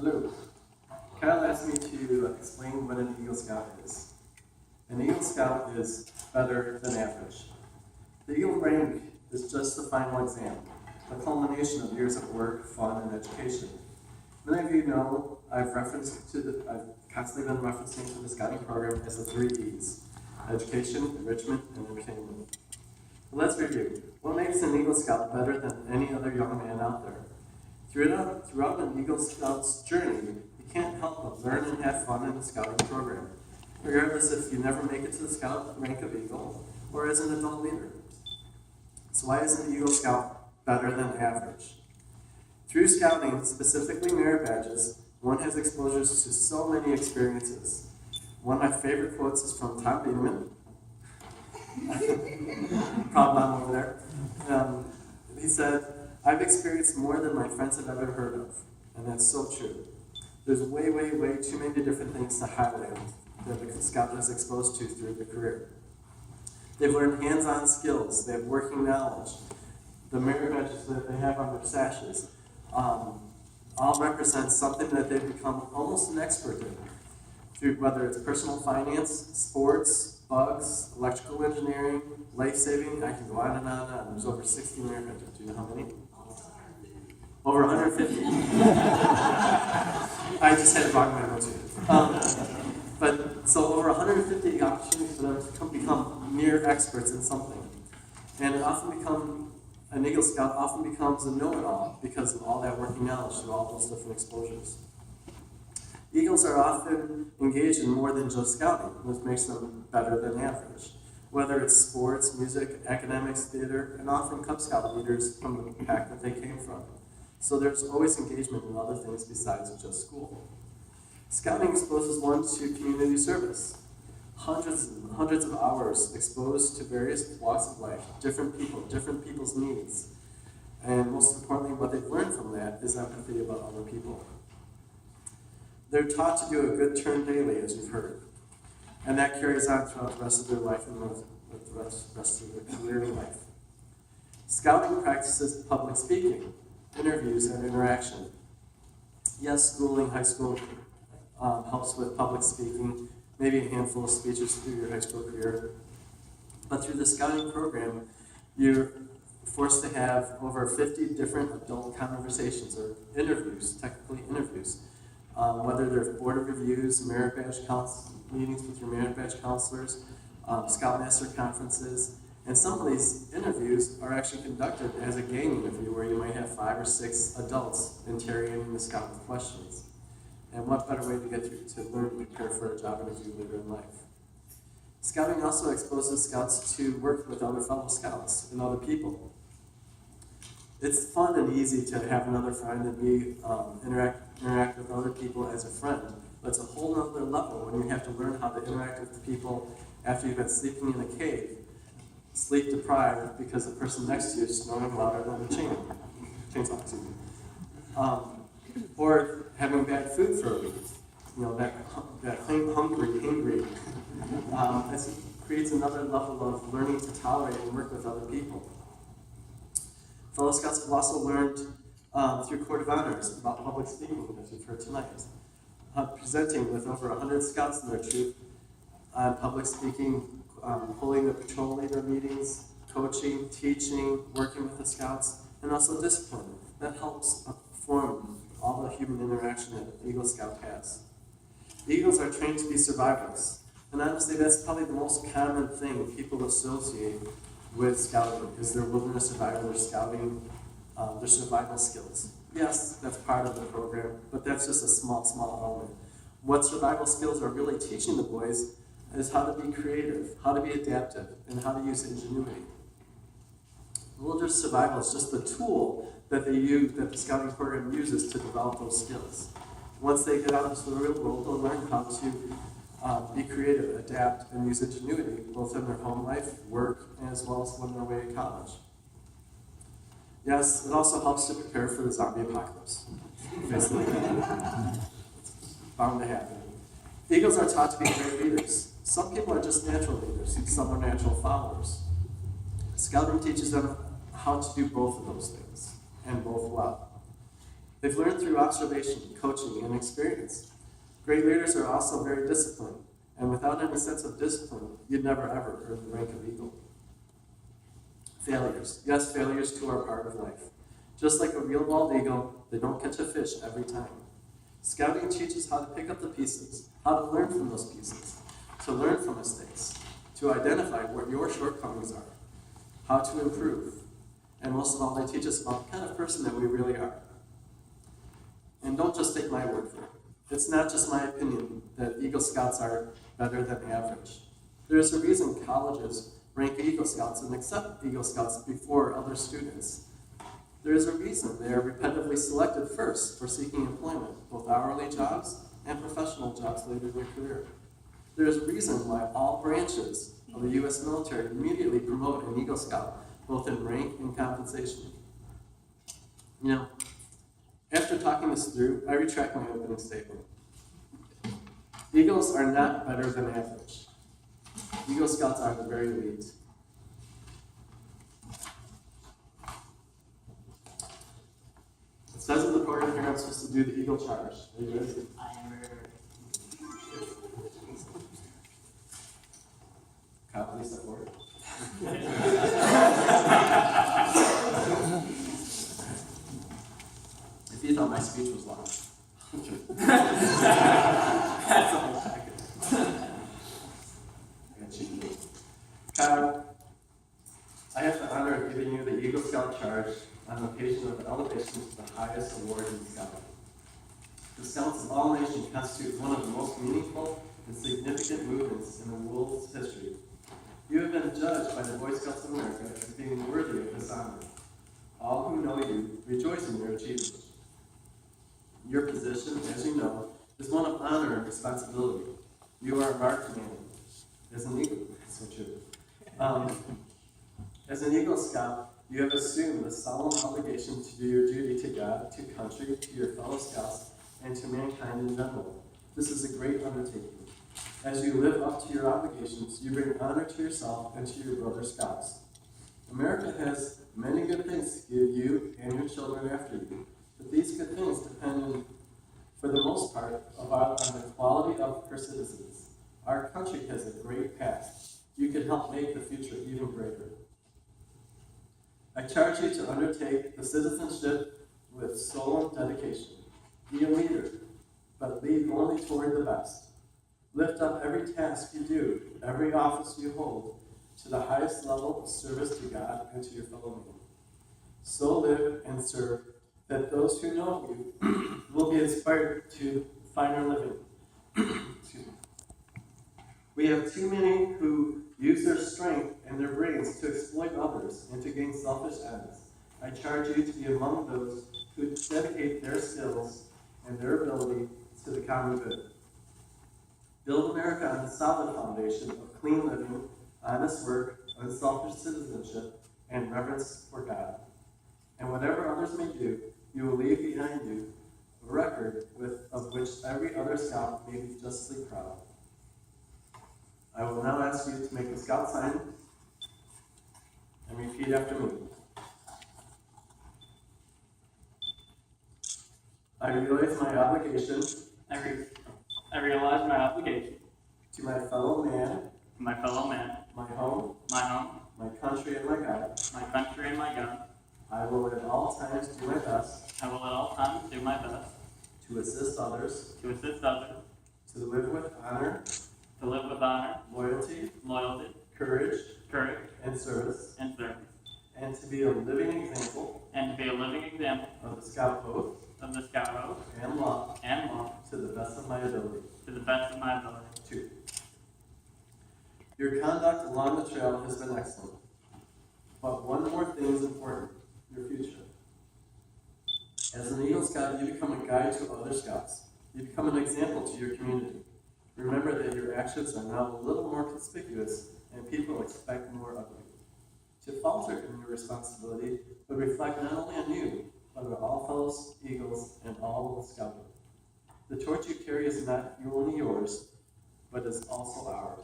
Hello. Kyle asked me to explain what an Eagle Scout is. An Eagle Scout is better than average. The Eagle rank is just the final exam, a culmination of years of work, fun, and education. Many of you know I've constantly been referencing to the Scouting program as the 3 E's: education, enrichment, and entertainment. But let's review. What makes an Eagle Scout better than any other young man out there? Throughout an Eagle Scout's journey, you can't help but learn and have fun in the Scouting program, regardless if you never make it to the Scout rank of Eagle or as an adult leader. So why is an Eagle Scout better than average? Through Scouting, specifically merit badges, one has exposures to so many experiences. One of my favorite quotes is from Tom Biederman. Problem over there. He said, "I've experienced more than my friends have ever heard of." And that's so true. There's way too many different things to highlight that the Scout is exposed to through their career. They've learned hands-on skills, they have working knowledge. The merit badges that they have on their sashes all represent something that they've become almost an expert in. Through whether it's personal finance, sports, bugs, electrical engineering, life-saving, I can go on and on and on. There's over 60 merit badges. Do you know how many? Over 150. I just had it wrong in my notes here. But so over 150 opportunities for them to become near experts in something. And an Eagle Scout often becomes a know-it-all because of all that working knowledge through all those different exposures. Eagles are often engaged in more than just scouting, which makes them better than average. Whether it's sports, music, academics, theater, and often Cub Scout leaders from the pack that they came from. So there's always engagement in other things besides just school. Scouting exposes one to community service. Hundreds of hours exposed to various walks of life, different people, different people's needs. And most importantly, what they've learned from that is empathy about other people. They're taught to do a good turn daily, as you've heard. And that carries on throughout the rest of their life and with the rest of their career in life. Scouting practices public speaking, interviews, and interaction. Yes, schooling, high school helps with public speaking, maybe a handful of speeches through your high school career. But through the Scouting program, you're forced to have over 50 different adult conversations or interviews, technically interviews. Whether they're board of reviews, merit badge meetings with your merit badge counselors, Scoutmaster conferences, and some of these interviews are actually conducted as a gang interview where you might have 5 or 6 adults interrogating the Scout with questions. And what better way to get to learn and prepare for a job interview later in life? Scouting also exposes Scouts to work with other fellow Scouts and other people. It's fun and easy to have another friend and interact with other people as a friend, but it's a whole other level when you have to learn how to interact with people after you've been sleeping in a cave, sleep deprived because the person next to you is snoring louder than the chainsaw, excuse me. Or having bad food for a week, that hungry. This creates another level of learning to tolerate and work with other people. Fellow Scouts have also learned through Court of Honors about public speaking, as you've heard tonight. Presenting with over 100 Scouts in their troop on public speaking, holding the patrol leader meetings, coaching, teaching, working with the Scouts, and also discipline. That helps form all the human interaction that an Eagle Scout has. Eagles are trained to be survivors, and honestly, that's probably the most common thing people associate with Scouting is their wilderness survival, their Scouting, their survival skills. Yes, that's part of the program, but that's just a small element. What survival skills are really teaching the boys is how to be creative, how to be adaptive, and how to use ingenuity. Wilderness survival is just the tool that the Scouting program uses to develop those skills. Once they get out into the real world, they'll learn how to be creative, adapt, and use ingenuity, both in their home life, work, as well as when they're away at college. Yes, it also helps to prepare for the zombie apocalypse. Basically, it's bound to happen. Eagles are taught to be great leaders. Some people are just natural leaders, some are natural followers. Scouting teaches them how to do both of those things, and both well. They've learned through observation, coaching, and experience. Great leaders are also very disciplined, and without any sense of discipline, you'd never ever earn the rank of eagle. Failures. Yes, failures too are part of life. Just like a real bald eagle, they don't catch a fish every time. Scouting teaches how to pick up the pieces, how to learn from those pieces, to learn from mistakes, to identify what your shortcomings are, how to improve, and most of all, they teach us about the kind of person that we really are. And don't just take my word for it. It's not just my opinion that Eagle Scouts are better than average. There's a reason colleges rank Eagle Scouts and accept Eagle Scouts before other students. There is a reason they are repetitively selected first for seeking employment, both hourly jobs and professional jobs later in their career. There is a reason why all branches of the U.S. military immediately promote an Eagle Scout, both in rank and compensation. You know, after talking this through, I retract my opening statement. Eagles are not better than average. Eagle Scouts are the very elite. It says in the program here I'm supposed to do the Eagle Charge. Are you ready? I am very ready. Kyle, please step forward. If you thought my speech was long. That's a whole package. I got you. Kyle, I have the honor of giving you the Eagle Scout Charge on the occasion of elevation to the highest award in Scouting. The Scouts of all nations constitute one of the most meaningful and significant movements in the world's history. You have been judged by the Boy Scouts of America as being worthy of this honor. All who know you rejoice in your achievement. Your position, as you know, is one of honor and responsibility. You are a marked man. As an Eagle, so true. As an Eagle Scout, you have assumed the solemn obligation to do your duty to God, to country, to your fellow Scouts, and to mankind in general. This is a great undertaking. As you live up to your obligations, you bring honor to yourself and to your brother Scouts. America has many good things to give you and your children after you, but these good things depend, for the most part, on the quality of her citizens. Our country has a great past. You can help make the future even greater. I charge you to undertake the citizenship with solemn dedication. Be a leader, but lead only toward the best. Lift up every task you do, every office you hold, to the highest level of service to God and to your fellow man. So live and serve that those who know you will be inspired to finer living. Excuse me. We have too many who use their strength and their brains to exploit others and to gain selfish ends. I charge you to be among those who dedicate their skills and their ability to the common good. Build America on a solid foundation of clean living, honest work, unselfish citizenship, and reverence for God. And whatever others may do, you will leave behind you a record of which every other Scout may be justly proud. I will now ask you to make the Scout sign and repeat after me. I realize my obligation I realize my obligation to my fellow man, to my fellow man, my home, my country, and my God. my country, and my God. I will at all times do my best I will at all times do my best to assist others, to assist others, to live with honor, to live with honor, loyalty, loyalty, courage, courage, and service, and service, and to be a living example and to be a living example of the Scout oath of the Scout oath and law and law to the best of my ability. to the best of my ability. 2. Your conduct along the trail has been excellent, but one more thing is important: your future. As an Eagle Scout, you become a guide to other Scouts. You become an example to your community. Remember that your actions are now a little more conspicuous, and people expect more of you. To falter in your responsibility would reflect not only on you, but on all fellow Eagles and all of Scouting. The torch you carry is not only yours, but is also ours.